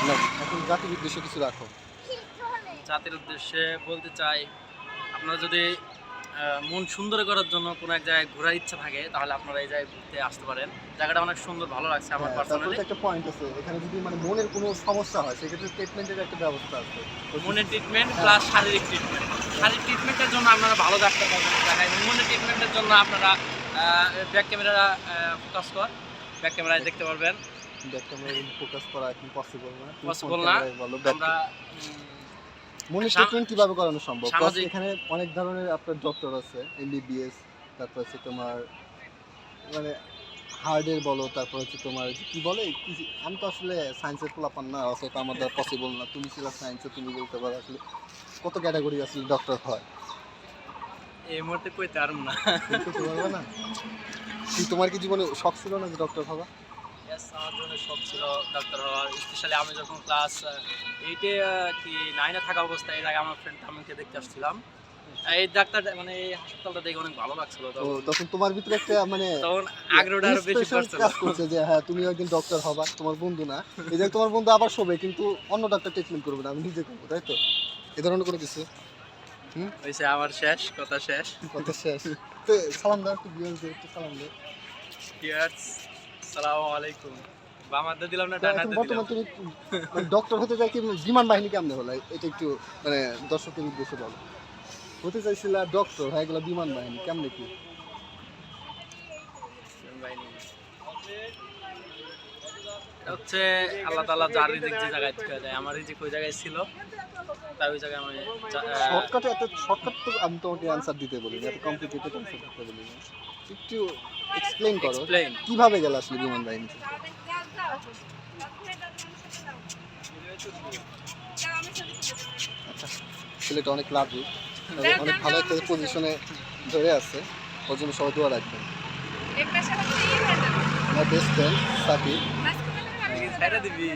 না, এখন জাতির উদ্দেশ্যে কিছু রাখো। জাতির উদ্দেশ্যে বলতে চাই, আপনারা যদি মন সুন্দর করার জন্য কোনো এক জায়গায় ঘোরার ইচ্ছা থাকে তাহলে আপনারা এই জায়গায় ঘুরতে আসতে পারেন। জায়গাটা অনেক সুন্দর, ভালো লাগছে আমার হ্যাঁ, তারপরে পার্সোনালি। তো একটা পয়েন্ট আছে। এখানে যদি মানে মনের কোনো সমস্যা হয় সেক্ষেত্রে ট্রিটমেন্টের একটা ব্যবস্থা আছে। মনের ট্রিটমেন্ট হ্যাঁ। প্লাস শারীরিক ট্রিটমেন্ট। শারীরিক ট্রিটমেন্টের জন্য আপনারা ভালো ডাক্তার পাবেন জায়গায়, এবং মনের ট্রিটমেন্টের জন্য আপনারা ব্যাক ক্যামেরা ফোকাস কর, ব্যাক ক্যামেরায় দেখতে পারবেন। ব্যাক ক্যামেরা ফোকাস করা এখন পসিবল না। তুমি পসিবল ফোন না। ক্যামেরায় বলো ব্যাক আমরা মনের ট্রিটমেন্ট কিভাবে করানো সম্ভব? প্লাস সামাজিক এখানে অনেক ধরনের আপনার ডক্টর আছে, এমবিবিএস, তারপর হচ্ছে তোমার মানে হার্টের বলো, তারপর হচ্ছে তোমার কি বলে আমি তো আসলে সায়েন্সের পোলাপান না, অতটা আমার দ্বারা পসিবল না। তুমি ছিল সায়েন্সে, তুমি বলতে পারো আসলে কত ক্যাটাগরি আসলে ডক্টর হয়। এই মুহূর্তে কইতে পারব না। বলতে পারবে না? কি তোমার কি জীবনে শখ ছিল না যে ডক্টর হবা? Yes, আমার জন্য শখ ছিল ডাক্তার হওয়ার। স্পেশালি আমি যখন ক্লাস 8 এ কি 9 এ থাকা অবস্থায় এর আগে আমার ফ্রেন্ড আমাকে দেখতে আসছিলাম। এই ডাক্তার মানে এই হাসপাতালটা দেখে অনেক ভালো লাগছিল। তো তখন তোমার ভিতরে একটা মানে তখন আগ্রহটা আরো বেশি inspiration বাড়ছিল। কাজ করছে যে হ্যাঁ তুমি একদিন ডক্টর হবা। তোমার বন্ধু না, এই যে তোমার বন্ধু আবার শোবে কিন্তু অন্য ডাক্তার ট্রিটমেন্ট করবে না, আমি নিজে করবো, তাই তো? এ ধরনের কোনো কিছু হইছে আমার শেষ, কথা শেষ। কথা শেষ। তো সালাম দাও একটু, ভিউয়ার্সদের একটু সালাম দাও। ভিউয়ার্স, আসসালামু আলাইকুম। বাম হাতে দিলাম না তো ডান এখন হাতে দিলাম? বর্তমানে তুমি মানে ডক্টর হতে চাই কি বিমান বাহিনী কেমনে হলো এটা একটু মানে দর্শকের উদ্দেশ্যে বলো। হতে চাইছিল ডক্টর, হ্যাঁ এগুলো বিমান বাহিনী কেমনে কি? বাহিনী। এটা হচ্ছে আল্লাহ তাআলা যার রিজিক যে জায়গায় থেকে যায়। আমার রিজিক ওই জায়গায় ছিল, তাই ওই জায়গায় আমি শর্টকাটে এত শর্টকাট তো আমি তোমাকে অ্যান্সার দিতে বলিনি, এত কমপ্লিকেটেড অ্যান্সার দিতে বলিনি। একটু এক্সপ্লেইন করো এক্সপ্লেইন। কিভাবে গেল আসলে বিমান বাহিনীতে? আচ্ছা, ছেলেটা অনেক লাভি, অনেক ভালো একটা পজিশনে ধরে আছে, ওর জন্য সবাই দোয়া রাখবেন। আমার বেস্ট ফ্রেন্ড সাকিব। ছেড়ে দিবি।